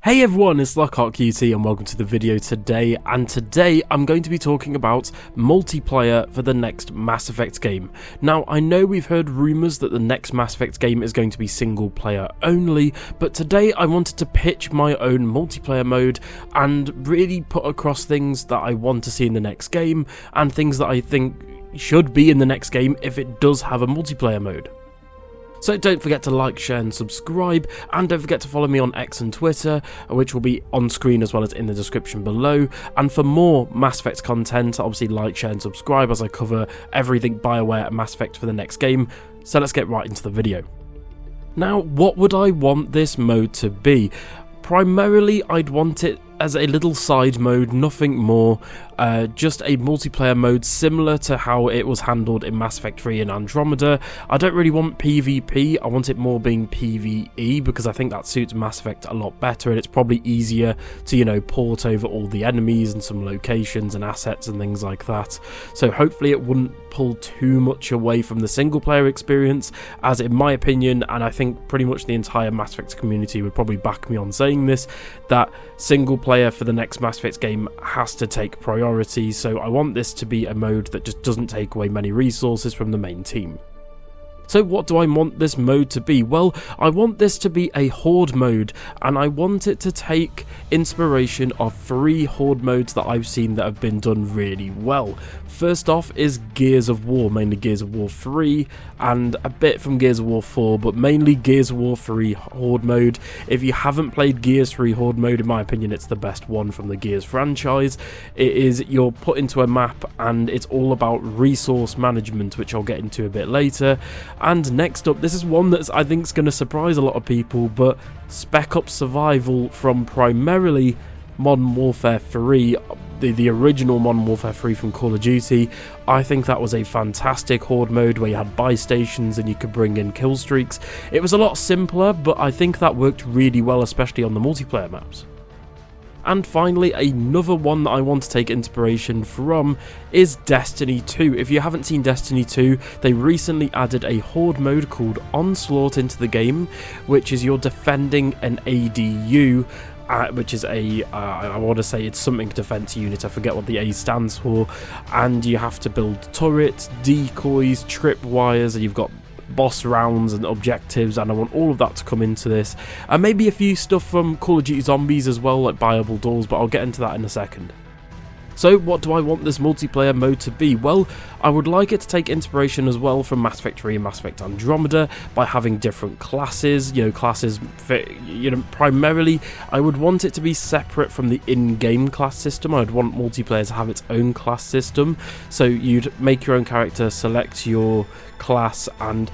Hey everyone, it's LockhartQT and welcome to the video today, and today I'm going to be talking about multiplayer for the next Mass Effect game. Now, I know we've heard rumours that the next Mass Effect game is going to be single player only, but today I wanted to pitch my own multiplayer mode and really put across things that I want to see in the next game and things that I think should be in the next game if it does have a multiplayer mode. So don't forget to like, share and subscribe, and don't forget to follow me on X and Twitter, which will be on screen as well as in the description below. And for more Mass Effect content, obviously like, share and subscribe as I cover everything BioWare and Mass Effect for the next game. So let's get right into the video. Now, what would I want this mode to be? Primarily, I'd want it as a little side mode, nothing more, just a multiplayer mode similar to how it was handled in Mass Effect 3 and Andromeda. I don't really want PvP, I want it more being PvE because I think that suits Mass Effect a lot better, and it's probably easier to, port over all the enemies and some locations and assets and things like that. So hopefully it wouldn't pull too much away from the single player experience, as in my opinion, and I think pretty much the entire Mass Effect community would probably back me on saying this, that single player for the next Mass Effect game has to take priority, so I want this to be a mode that just doesn't take away many resources from the main team. So what do I want this mode to be? Well, I want this to be a Horde mode, and I want it to take inspiration of 3 Horde modes that I've seen that have been done really well. First off is Gears of War, mainly Gears of War 3, and a bit from Gears of War 4, but mainly Gears of War 3 Horde mode. If you haven't played Gears 3 Horde mode, in my opinion, it's the best one from the Gears franchise. It is, you're put into a map, and it's all about resource management, which I'll get into a bit later. And next up, this is one that I think is going to surprise a lot of people, but Spec Ops Survival from primarily Modern Warfare 3, the original Modern Warfare 3 from Call of Duty. I think that was a fantastic Horde mode where you had buy stations and you could bring in kill streaks. It was a lot simpler, but I think that worked really well, especially on the multiplayer maps. And finally, another one that I want to take inspiration from is Destiny 2. If you haven't seen Destiny 2, they recently added a Horde mode called Onslaught into the game, which is you're defending an ADU, which is I want to say it's something defense unit, I forget what the A stands for, and you have to build turrets, decoys, tripwires, and you've got boss rounds and objectives, and I want all of that to come into this, and maybe a few stuff from Call of Duty Zombies as well, like buyable doors, but I'll get into that in a second. So what do I want this multiplayer mode to be? Well, I would like it to take inspiration as well from Mass Effect 3 and Mass Effect Andromeda by having different classes, primarily I would want it to be separate from the in-game class system. I'd want multiplayer to have its own class system, so you'd make your own character, select your class, and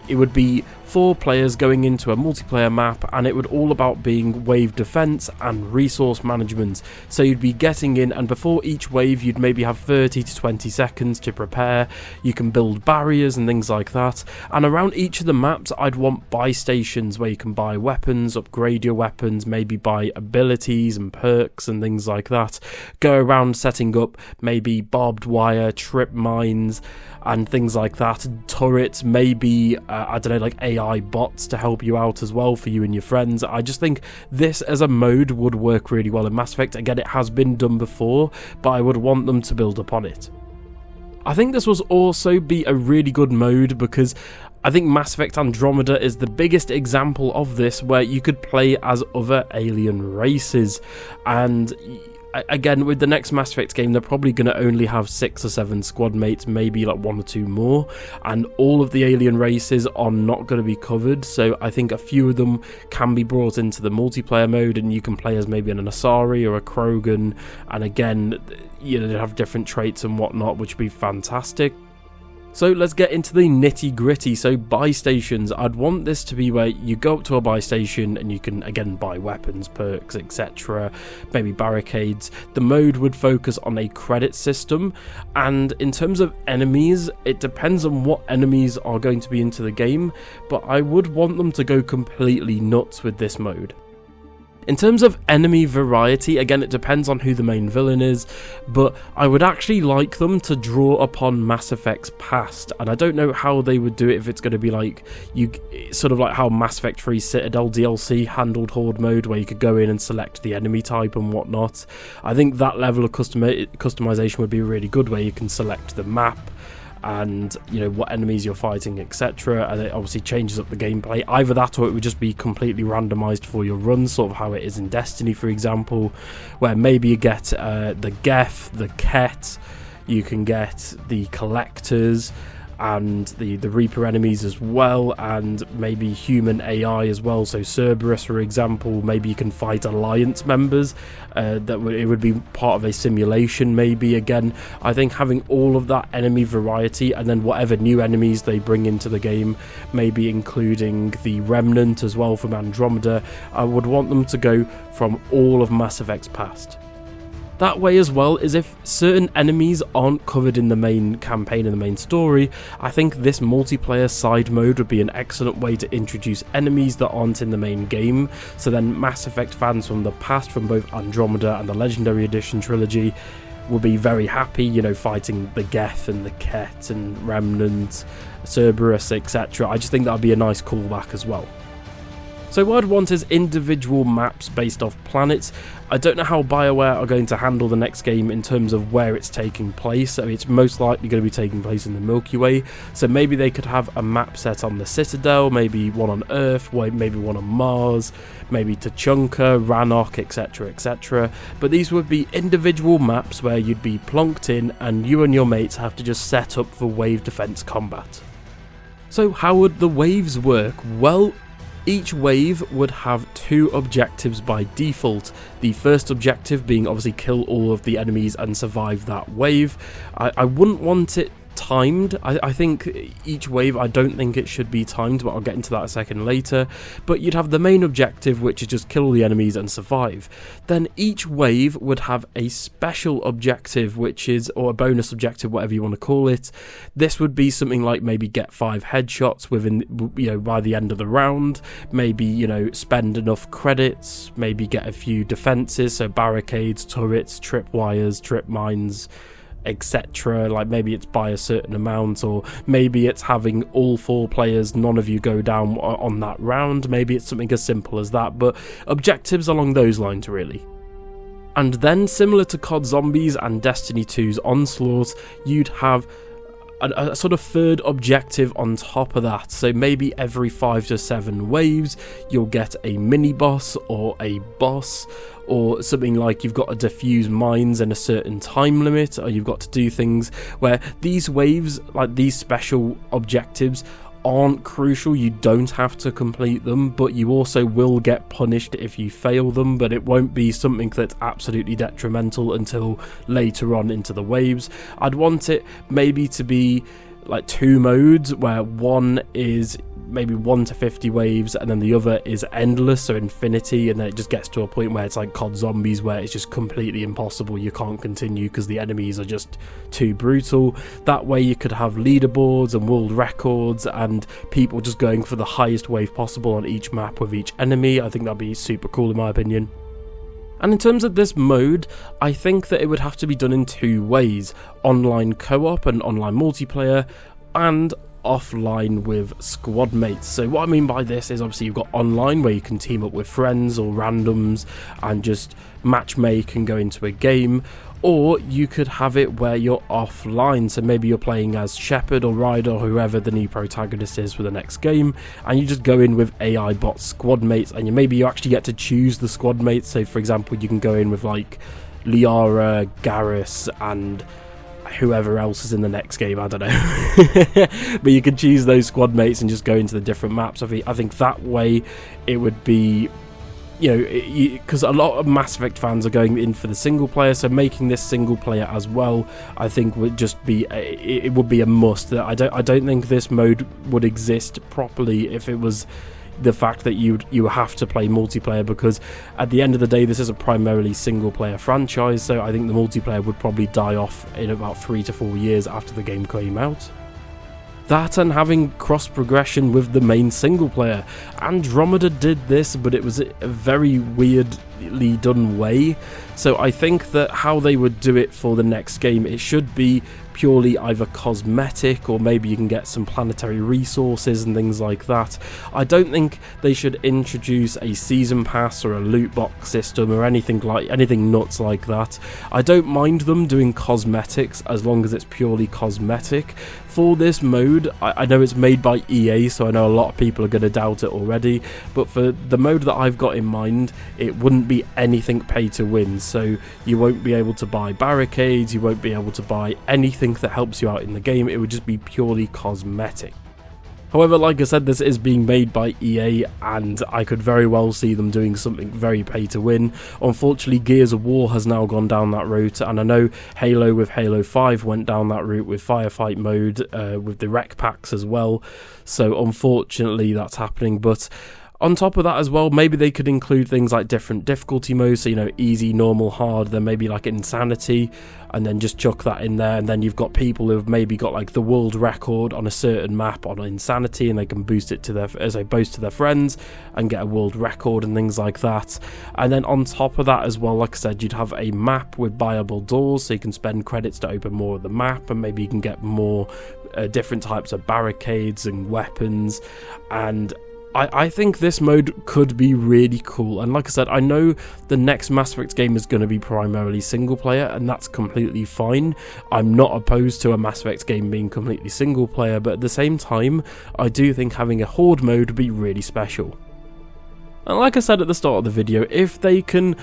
it would be 4 players going into a multiplayer map, and it would all about being wave defense and resource management. So you'd be getting in, and before each wave you'd maybe have 30 to 20 seconds to prepare. You can build barriers and things like that, and around each of the maps I'd want buy stations where you can buy weapons, upgrade your weapons, maybe buy abilities and perks and things like that. Go around setting up maybe barbed wire, trip mines and things like that, turrets, maybe like AI bots to help you out as well for you and your friends. I just think this as a mode would work really well in Mass Effect. Again, it has been done before, but I would want them to build upon it. I think this will also be a really good mode because I think Mass Effect Andromeda is the biggest example of this, where you could play as other alien races, and again, with the next Mass Effect game, they're probably going to only have 6 or 7 squad mates, maybe like 1 or 2 more, and all of the alien races are not going to be covered, so I think a few of them can be brought into the multiplayer mode, and you can play as maybe an Asari or a Krogan, and again, they have different traits and whatnot, which would be fantastic. So let's get into the nitty gritty. So buy stations, I'd want this to be where you go up to a buy station and you can again buy weapons, perks, etc, maybe barricades. The mode would focus on a credit system, and in terms of enemies, it depends on what enemies are going to be into the game, but I would want them to go completely nuts with this mode. In terms of enemy variety, again, it depends on who the main villain is, but I would actually like them to draw upon Mass Effect's past, and I don't know how they would do it if it's going to be like, sort of like how Mass Effect 3 Citadel DLC handled Horde mode, where you could go in and select the enemy type and whatnot. I think that level of customization would be really good, where you can select the map, and what enemies you're fighting, etc., and it obviously changes up the gameplay. Either that, or it would just be completely randomized for your run, sort of how it is in Destiny, for example, where maybe you get the Geth, the Ket, you can get the Collectors and the Reaper enemies as well, and maybe human AI as well. So Cerberus, for example, maybe you can fight Alliance members. It would be part of a simulation, maybe. Again, I think having all of that enemy variety, and then whatever new enemies they bring into the game, maybe including the Remnant as well from Andromeda, I would want them to go from all of Mass Effect's past. That way as well is if certain enemies aren't covered in the main campaign and the main story, I think this multiplayer side mode would be an excellent way to introduce enemies that aren't in the main game. So then Mass Effect fans from the past, from both Andromeda and the Legendary Edition trilogy, will be very happy, fighting the Geth and the Ket and Remnant, Cerberus, etc. I just think that would be a nice callback as well. So what I'd want is individual maps based off planets. I don't know how BioWare are going to handle the next game in terms of where it's taking place. So it's most likely going to be taking place in the Milky Way. So maybe they could have a map set on the Citadel, maybe one on Earth, maybe one on Mars, maybe Tuchanka, Rannoch, etc, etc. But these would be individual maps where you'd be plonked in and you and your mates have to just set up for wave defense combat. So how would the waves work? Well, each wave would have two objectives by default. The first objective being obviously kill all of the enemies and survive that wave. I wouldn't want it timed. I think each wave, I don't think it should be timed, but I'll get into that a second later. But you'd have the main objective, which is just kill all the enemies and survive. Then each wave would have a special objective, or a bonus objective, whatever you want to call it. This would be something like maybe get 5 headshots within, by the end of the round. Maybe, spend enough credits. Maybe get a few defenses, so barricades, turrets, tripwires, trip mines, etc. Like maybe it's by a certain amount, or maybe it's having all 4 players, none of you go down on that round. Maybe it's something as simple as that, but objectives along those lines really. And then, similar to COD Zombies and Destiny 2's Onslaught, you'd have a sort of third objective on top of that. So maybe every 5 to 7 waves you'll get a mini boss or a boss, or something like you've got to defuse mines in a certain time limit, or you've got to do things where these waves, like these special objectives, aren't crucial. You don't have to complete them, but you also will get punished if you fail them, but it won't be something that's absolutely detrimental until later on into the waves. I'd want it maybe to be like 2 modes, where one is maybe 1 to 50 waves and then the other is endless, so infinity, and then it just gets to a point where it's like COD Zombies, where it's just completely impossible, you can't continue because the enemies are just too brutal. That way you could have leaderboards and world records and people just going for the highest wave possible on each map with each enemy. I think that'd be super cool in my opinion. And in terms of this mode, I think that it would have to be done in 2 ways: online co-op and online multiplayer, and offline with squad mates. So what I mean by this is, obviously you've got online, where you can team up with friends or randoms and just matchmake and go into a game, or you could have it where you're offline. So maybe you're playing as Shepard or Ryder or whoever the new protagonist is for the next game, and you just go in with AI bot squad mates, and maybe you actually get to choose the squad mates. So for example, you can go in with like Liara, Garrus, and whoever else is in the next game, I don't know. But you can choose those squad mates and just go into the different maps. I think that way it would be, because a lot of Mass Effect fans are going in for the single player, so making this single player as well, I think would just be it would be a must. I don't think this mode would exist properly if it was the fact that you have to play multiplayer, because at the end of the day this is a primarily single player franchise, so I think the multiplayer would probably die off in about 3 to 4 years after the game came out. That and having cross progression with the main single player. Andromeda did this, but it was a very weirdly done way. So I think that how they would do it for the next game, it should be purely either cosmetic, or maybe you can get some planetary resources and things like that. I don't think they should introduce a season pass or a loot box system or anything nuts like that. I don't mind them doing cosmetics as long as it's purely cosmetic. For this mode, I know it's made by EA, so I know a lot of people are going to doubt it already, but for the mode that I've got in mind, it wouldn't be anything pay to win, so you won't be able to buy barricades, you won't be able to buy anything that helps you out in the game. It would just be purely cosmetic. However, like I said, this is being made by EA, and I could very well see them doing something very pay to win. Unfortunately, Gears of War has now gone down that route, and I know Halo with Halo 5 went down that route with Firefight mode, with the rec packs as well. So unfortunately that's happening, but on top of that as well, maybe they could include things like different difficulty modes, so, you know, easy, normal, hard, then maybe like insanity, and then just chuck that in there, and then you've got people who've maybe got like the world record on a certain map on insanity, and they can boost it to their, as they boast to their friends, and get a world record and things like that. And then on top of that as well, like I said, you'd have a map with buyable doors, so you can spend credits to open more of the map, and maybe you can get more different types of barricades and weapons. And I think this mode could be really cool, and like I said, I know the next Mass Effect game is going to be primarily single player, and that's completely fine. I'm not opposed to a Mass Effect game being completely single player, but at the same time, I do think having a Horde mode would be really special. And like I said at the start of the video, if they can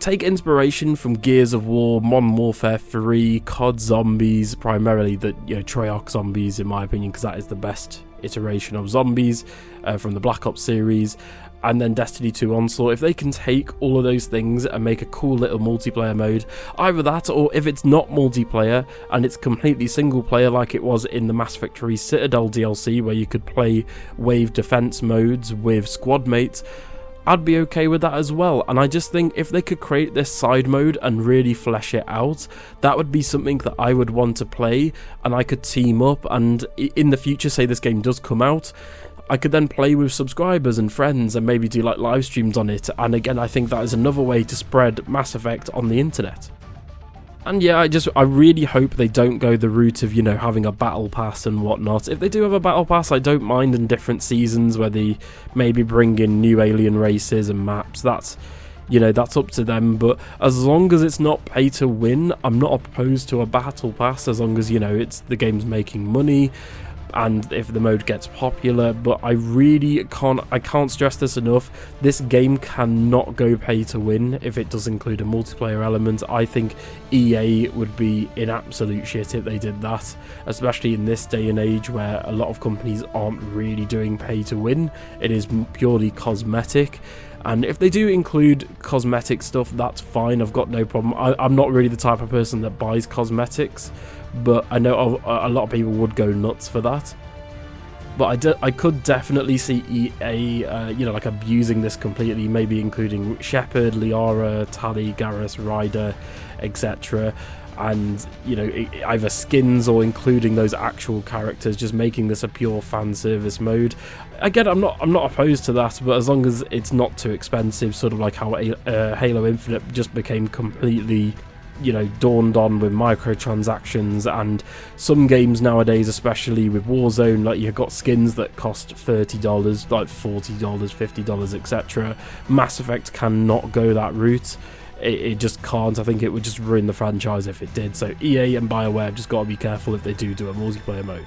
take inspiration from Gears of War, Modern Warfare 3, COD Zombies, primarily the Treyarch Zombies in my opinion, because that is the best iteration of zombies from the Black Ops series, and then Destiny 2 Onslaught, if they can take all of those things and make a cool little multiplayer mode, either that, or if it's not multiplayer and it's completely single player like it was in the Mass Effect 3 Citadel DLC, where you could play wave defense modes with squad mates, I'd be okay with that as well. And I just think if they could create this side mode and really flesh it out, that would be something that I would want to play, and I could team up, and in the future, say this game does come out, I could then play with subscribers and friends and maybe do like live streams on it. And again, I think that is another way to spread Mass Effect on the internet. And yeah, I really hope they don't go the route of, having a battle pass and whatnot. If they do have a battle pass, I don't mind in different seasons where they maybe bring in new alien races and maps. That's up to them. But as long as it's not pay to win, I'm not opposed to a battle pass, as long as, it's the game's making money and if the mode gets popular. But I can't stress this enough, this game cannot go pay to win if it does include a multiplayer element. I think EA would be in absolute shit if they did that, especially in this day and age where a lot of companies aren't really doing pay to win. It is purely cosmetic. And if they do include cosmetic stuff, that's fine, I've got no problem. I'm not really the type of person that buys cosmetics, but I know a lot of people would go nuts for that. But I could definitely see EA, like abusing this completely, maybe including Shepard, Liara, Tali, Garrus, Ryder, etc. And, either skins or including those actual characters, just making this a pure fan service mode. Again, I'm not opposed to that, but as long as it's not too expensive, sort of like how Halo Infinite just became completely, dawned on with microtransactions. And some games nowadays, especially with Warzone, like you've got skins that cost $30, like $40, $50, etc. Mass Effect cannot go that route. It just can't. I think it would just ruin the franchise if it did. So EA and BioWare have just got to be careful if they do a multiplayer mode.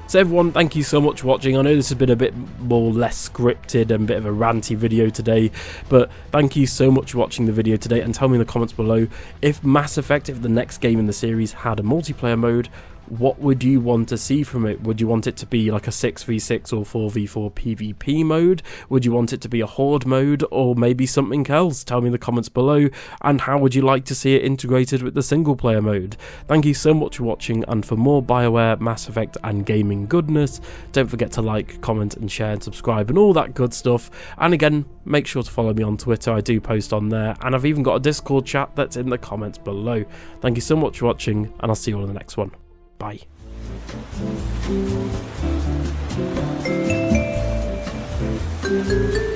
So everyone, thank you so much for watching. I know this has been a bit less scripted and a bit of a ranty video today, but thank you so much for watching the video today, and tell me in the comments below, if Mass Effect, if the next game in the series had a multiplayer mode, what would you want to see from it? Would you want it to be like a 6v6 or 4v4 PvP mode? Would you want it to be a Horde mode, or maybe something else? Tell me in the comments below. And how would you like to see it integrated with the single player mode? Thank you so much for watching, and for more BioWare, Mass Effect and gaming goodness, don't forget to like, comment and share and subscribe and all that good stuff. And again, make sure to follow me on Twitter, I do post on there, and I've even got a Discord chat that's in the comments below. Thank you so much for watching, and I'll see you all in the next one. Bye. you.